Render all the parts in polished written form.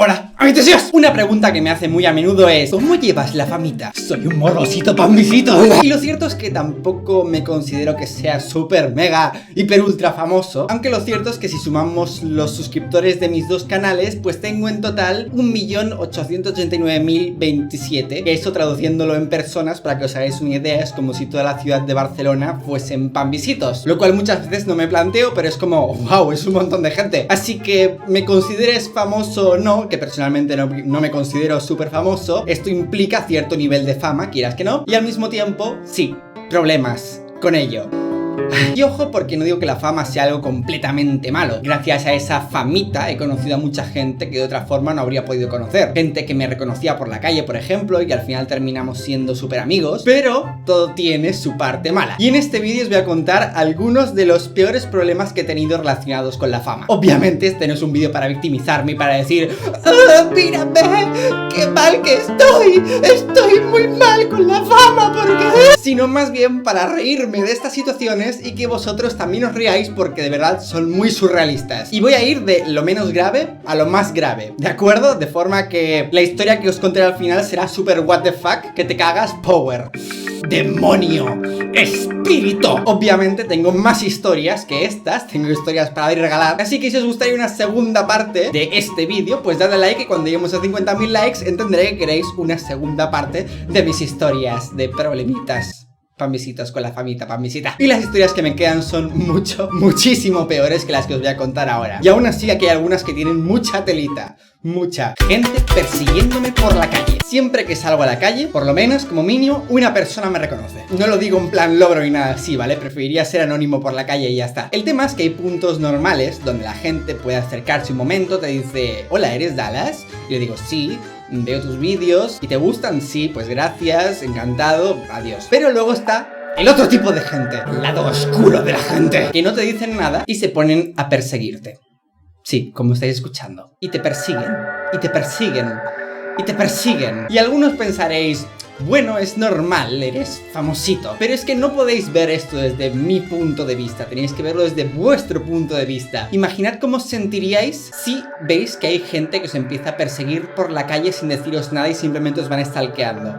Hola, amiguitos. Una pregunta que me hace muy a menudo es: ¿cómo llevas la famita? Soy un morbosito pambisito. Y lo cierto es que tampoco me considero que sea súper mega hiper ultra famoso. Aunque lo cierto es que si sumamos los suscriptores de mis dos canales, pues tengo en total 1.889.027. Que eso, traduciéndolo en personas, para que os hagáis una idea, es como si toda la ciudad de Barcelona fuesen pambisitos. Lo cual muchas veces no me planteo, pero es como, wow, es un montón de gente. Así que me consideres famoso o no, que personalmente no me considero súper famoso, esto implica cierto nivel de fama, quieras que no, y al mismo tiempo, sí, problemas con ello. Y ojo, porque no digo que la fama sea algo completamente malo. Gracias a esa famita he conocido a mucha gente que de otra forma no habría podido conocer. Gente que me reconocía por la calle, por ejemplo, y que al final terminamos siendo súper amigos. Pero todo tiene su parte mala. Y en este vídeo os voy a contar algunos de los peores problemas que he tenido relacionados con la fama. Obviamente este no es un vídeo para victimizarme y para decir mírame, qué mal que estoy muy mal con la fama, porque... Sino más bien para reírme de estas situaciones y que vosotros también os riáis, porque de verdad son muy surrealistas. Y voy a ir de lo menos grave a lo más grave, ¿de acuerdo? De forma que la historia que os contaré al final será super what the fuck, que te cagas power. ¡Demonio! ¡Espíritu! Obviamente tengo más historias que estas, tengo historias para dar y regalar. Así que si os gustaría una segunda parte de este vídeo, pues dadle like, y cuando lleguemos a 50.000 likes entenderé que queréis una segunda parte de mis historias de problemitas pambisitos con la famita pambisita. Y las historias que me quedan son muchísimo peores que las que os voy a contar ahora. Y aún así aquí hay algunas que tienen mucha telita. Mucha gente persiguiéndome por la calle. Siempre que salgo a la calle, por lo menos, como mínimo, una persona me reconoce. No lo digo en plan logro ni nada así, ¿vale? Preferiría ser anónimo por la calle y ya está. El tema es que hay puntos normales donde la gente puede acercarse un momento, te dice: hola, ¿eres Dallas? Y yo digo: sí. Veo tus vídeos y te gustan, sí, pues gracias, encantado, adiós. Pero luego está el otro tipo de gente, el lado oscuro de la gente, que no te dicen nada y se ponen a perseguirte. Sí, como estáis escuchando. Y te persiguen, y te persiguen, y te persiguen. Y algunos pensaréis: bueno, es normal, eres famosito. Pero es que no podéis ver esto desde mi punto de vista, tenéis que verlo desde vuestro punto de vista. Imaginad cómo os sentiríais si veis que hay gente que os empieza a perseguir por la calle sin deciros nada y simplemente os van stalkeando.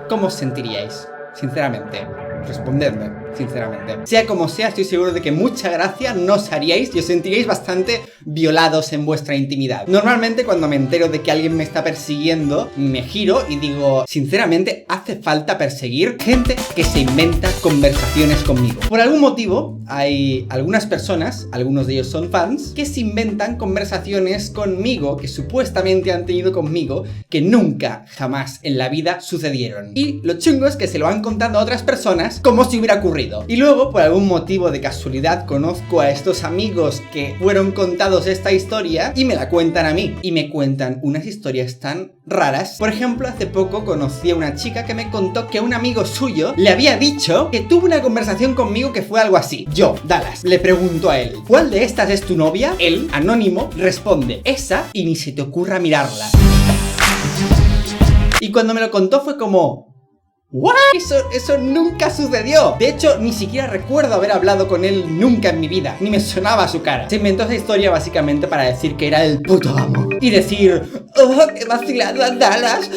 ¿Cómo os sentiríais? Sinceramente, respondedme, sinceramente. Sea como sea, estoy seguro de que mucha gracia no os haríais y os sentiríais bastante violados en vuestra intimidad. Normalmente cuando me entero de que alguien me está persiguiendo, me giro y digo: sinceramente, ¿hace falta perseguir gente que se inventa conversaciones conmigo? Por algún motivo, hay algunas personas, algunos de ellos son fans, que se inventan conversaciones conmigo, que supuestamente han tenido conmigo, que nunca, jamás en la vida sucedieron. Y lo chungo es que se lo han contado a otras personas como si hubiera ocurrido. Y luego, por algún motivo de casualidad, conozco a estos amigos que fueron contados esta historia y me la cuentan a mí. Y me cuentan unas historias tan raras. Por ejemplo, hace poco conocí a una chica que me contó que un amigo suyo le había dicho que tuvo una conversación conmigo que fue algo así. Yo, Dallas, le pregunto a él: ¿cuál de estas es tu novia? Él, anónimo, responde: esa, y ni se te ocurra mirarla. Y cuando me lo contó fue como: ¿what? Eso nunca sucedió. De hecho, ni siquiera recuerdo haber hablado con él nunca en mi vida. Ni me sonaba su cara. Se inventó esa historia básicamente para decir que era el puto amo. Y decir: oh, qué vacilado a Dallas,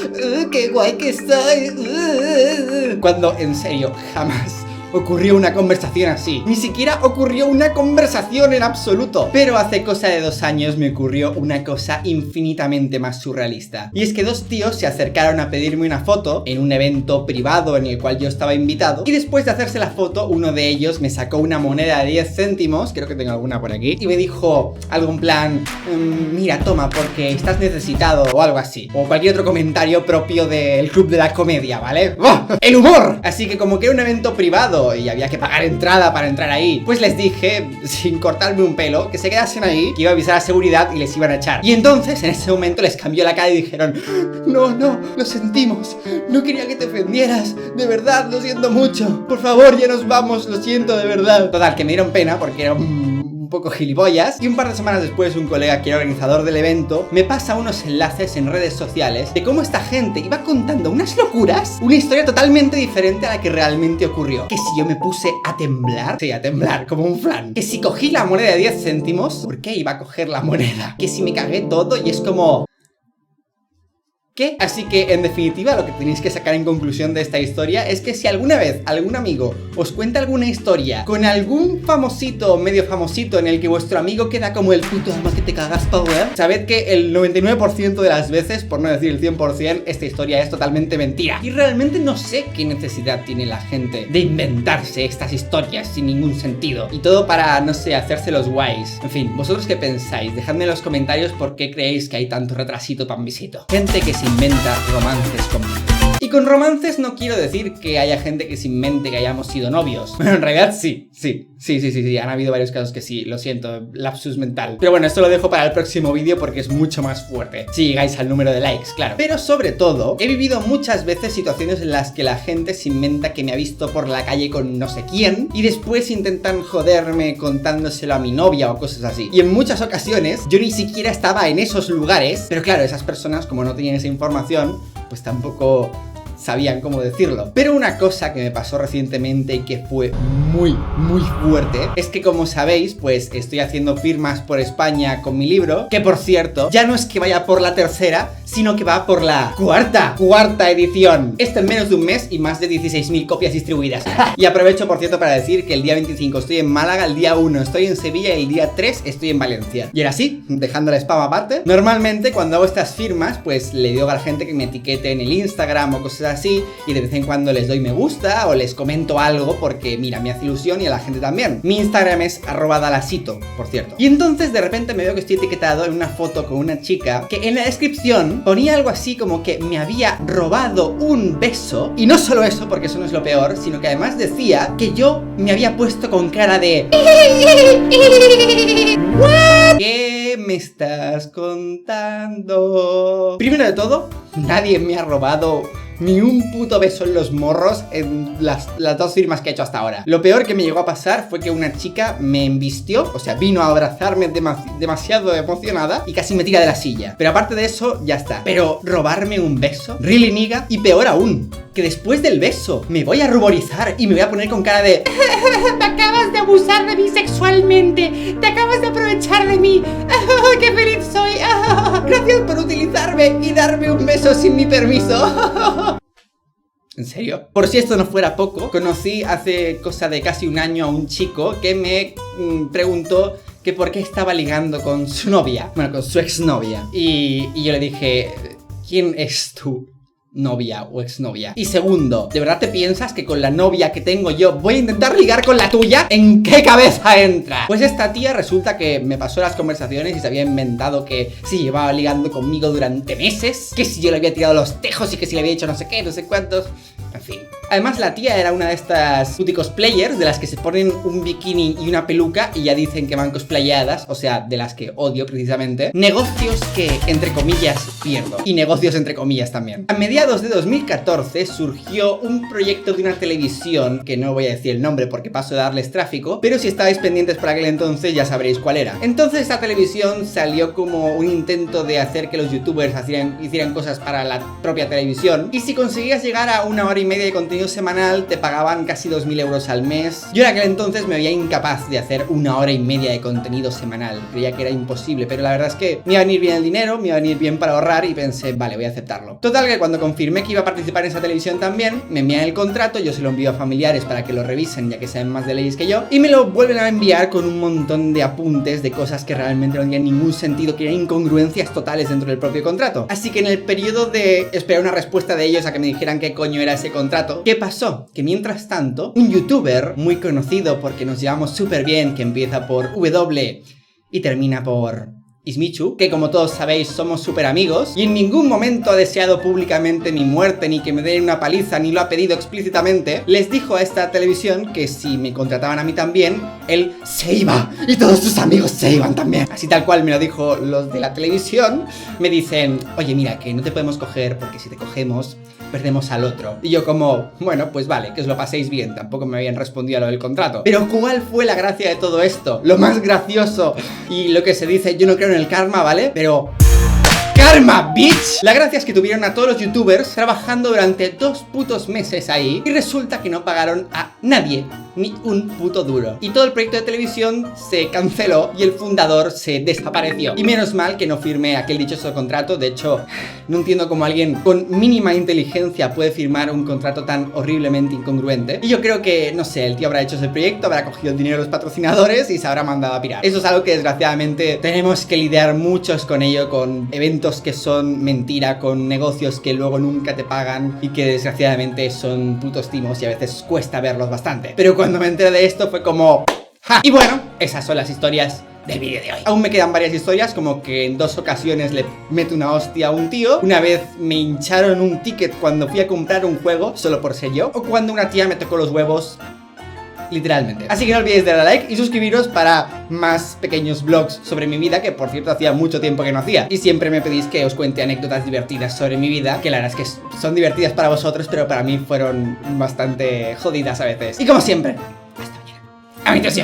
qué guay que estoy. Cuando, en serio, jamás ocurrió una conversación así. Ni siquiera ocurrió una conversación en absoluto. Pero hace cosa de 2 años me ocurrió una cosa infinitamente más surrealista. Y es que 2 tíos se acercaron a pedirme una foto en un evento privado en el cual yo estaba invitado. Y después de hacerse la foto, uno de ellos me sacó una moneda de 10 céntimos, creo que tengo alguna por aquí, y me dijo algo en plan: mira, toma, porque estás necesitado, o algo así. O cualquier otro comentario propio del club de la comedia, ¿vale? ¡Oh! ¡El humor! Así que como que era un evento privado y había que pagar entrada para entrar ahí, pues les dije, sin cortarme un pelo, que se quedasen ahí, que iba a avisar a seguridad y les iban a echar. Y entonces en ese momento les cambió la cara y dijeron: no, lo sentimos, no quería que te ofendieras, de verdad, lo siento mucho, por favor, ya nos vamos, lo siento de verdad. Total, que me dieron pena porque era un un poco gilipollas. Y un par de semanas después, un colega que era organizador del evento me pasa unos enlaces en redes sociales de cómo esta gente iba contando unas locuras, una historia totalmente diferente a la que realmente ocurrió. Que si yo me puse a temblar, sí, a temblar, como un flan. Que si cogí la moneda de 10 céntimos, ¿por qué iba a coger la moneda? Que si me cagué todo y es como... ¿Qué? Así que, en definitiva, lo que tenéis que sacar en conclusión de esta historia es que si alguna vez algún amigo os cuenta alguna historia con algún famosito o medio famosito en el que vuestro amigo queda como el puto alma que te cagas, Power, sabed que el 99% de las veces, por no decir el 100%, esta historia es totalmente mentira. Y realmente no sé qué necesidad tiene la gente de inventarse estas historias sin ningún sentido. Y todo para, no sé, hacerse los guays. En fin, ¿vosotros qué pensáis? Dejadme en los comentarios por qué creéis que hay tanto retrasito tan visito. Gente que se inventa romances conmigo. Y con romances no quiero decir que haya gente que se invente que hayamos sido novios. Pero en realidad sí. Han habido varios casos que sí, lo siento, lapsus mental. Pero bueno, esto lo dejo para el próximo vídeo porque es mucho más fuerte. Si llegáis al número de likes, claro. Pero sobre todo, he vivido muchas veces situaciones en las que la gente se inventa que me ha visto por la calle con no sé quién y después intentan joderme contándoselo a mi novia o cosas así. Y en muchas ocasiones yo ni siquiera estaba en esos lugares, pero claro, esas personas, como no tenían esa información, pues tampoco sabían cómo decirlo. Pero una cosa que me pasó recientemente y que fue muy fuerte es que, como sabéis, pues estoy haciendo firmas por España con mi libro, que por cierto, ya no es que vaya por la tercera, sino que va por la cuarta edición. Esto en menos de un mes y más de 16.000 copias distribuidas. Y aprovecho, por cierto, para decir que el día 25 estoy en Málaga, el día 1 estoy en Sevilla y el día 3 estoy en Valencia. Y ahora sí, dejando el spam aparte, normalmente cuando hago estas firmas, pues le digo a la gente que me etiquete en el Instagram o cosas así, y de vez en cuando les doy me gusta o les comento algo porque, mira, me hace ilusión y a la gente también. Mi Instagram es @dalasito, por cierto. Y entonces de repente me veo que estoy etiquetado en una foto con una chica que en la descripción ponía algo así como que me había robado un beso. Y no solo eso, porque eso no es lo peor, sino que además decía que yo me había puesto con cara de... ¿What? ¿Qué me estás contando? Primero de todo, nadie me ha robado ni un puto beso en los morros en las dos firmas que he hecho hasta ahora. Lo peor que me llegó a pasar fue que una chica me embistió, o sea, vino a abrazarme demasiado emocionada y casi me tira de la silla. Pero aparte de eso, ya está. Pero robarme un beso, really nigga, y peor aún, que después del beso me voy a ruborizar y me voy a poner con cara de... Me acabas de abusar de mí sexualmente, te acabas de aprovechar de mí, qué feliz soy, gracias por utilizarme y darme un beso sin mi permiso. ¿En serio? Por si esto no fuera poco, conocí hace cosa de casi un año a un chico que me preguntó que por qué estaba ligando con su novia, bueno, con su exnovia. Y yo le dije, ¿quién es tu novia o exnovia? Y segundo, ¿de verdad te piensas que con la novia que tengo yo voy a intentar ligar con la tuya? ¿En qué cabeza entra? Pues esta tía resulta que me pasó las conversaciones y se había inventado que sí, llevaba ligando conmigo durante meses, que si yo le había tirado los tejos y que si le había hecho no sé qué, no sé cuántos... En fin. Además, la tía era una de estas booty cosplayers de las que se ponen un bikini y una peluca y ya dicen que van cosplayadas, o sea, de las que odio precisamente. Negocios que, entre comillas, pierdo. Y negocios entre comillas también. A mediados de 2014 surgió un proyecto de una televisión, que no voy a decir el nombre porque paso de darles tráfico, pero si estáis pendientes por aquel entonces ya sabréis cuál era. Entonces esta televisión salió como un intento de hacer que los youtubers hicieran cosas para la propia televisión, y si conseguías llegar a 1 hora y media de contenido semanal te pagaban casi 2.000 euros al mes. Yo en aquel entonces me veía incapaz de hacer 1 hora y media de contenido semanal, creía que era imposible, pero la verdad es que me iba a venir bien el dinero, me iba a venir bien para ahorrar y pensé, vale, voy a aceptarlo. Total, que cuando confirmé que iba a participar en esa televisión también, me envían el contrato, yo se lo envío a familiares para que lo revisen, ya que saben más de leyes que yo, y me lo vuelven a enviar con un montón de apuntes de cosas que realmente no tenían ningún sentido, que eran incongruencias totales dentro del propio contrato. Así que en el periodo de esperar una respuesta de ellos a que me dijeran qué coño era ese contrato, ¿qué pasó? Que mientras tanto, un youtuber muy conocido porque nos llevamos súper bien, que empieza por W y termina por Ismichu, que como todos sabéis somos súper amigos, y en ningún momento ha deseado públicamente mi muerte, ni que me den una paliza, ni lo ha pedido explícitamente, les dijo a esta televisión que si me contrataban a mí también, él se iba, y todos sus amigos se iban también. Así tal cual me lo dijo los de la televisión, me dicen, oye mira, que no te podemos coger porque si te cogemos perdemos al otro. Y yo como, bueno, pues vale, que os lo paséis bien, tampoco me habían respondido a lo del contrato. Pero ¿cuál fue la gracia de todo esto? Lo más gracioso y lo que se dice, yo no creo en el karma, ¿vale? Pero... ¡Karma, bitch! La gracia es que tuvieron a todos los youtubers trabajando durante 2 putos meses ahí y resulta que no pagaron a nadie, ni un puto duro. Y todo el proyecto de televisión se canceló y el fundador se desapareció. Y menos mal que no firmé aquel dichoso contrato. De hecho, no entiendo cómo alguien con mínima inteligencia puede firmar un contrato tan horriblemente incongruente. Y yo creo que, no sé, el tío habrá hecho ese proyecto, habrá cogido el dinero de los patrocinadores y se habrá mandado a pirar. Eso es algo que desgraciadamente tenemos que lidiar muchos con ello, con eventos que son mentira, con negocios que luego nunca te pagan y que desgraciadamente son putos timos y a veces cuesta verlos bastante. Pero cuando me enteré de esto fue como... ¡ja! Y bueno, esas son las historias del vídeo de hoy. Aún me quedan varias historias, como que en 2 ocasiones le meto una hostia a un tío. Una vez me hincharon un ticket cuando fui a comprar un juego, solo por ser yo. O cuando una tía me tocó los huevos... literalmente. Así que no olvidéis de darle a like y suscribiros para más pequeños vlogs sobre mi vida, que por cierto hacía mucho tiempo que no hacía. Y siempre me pedís que os cuente anécdotas divertidas sobre mi vida, que la verdad es que son divertidas para vosotros, pero para mí fueron bastante jodidas a veces. Y como siempre, hasta mañana. ¡Amigos!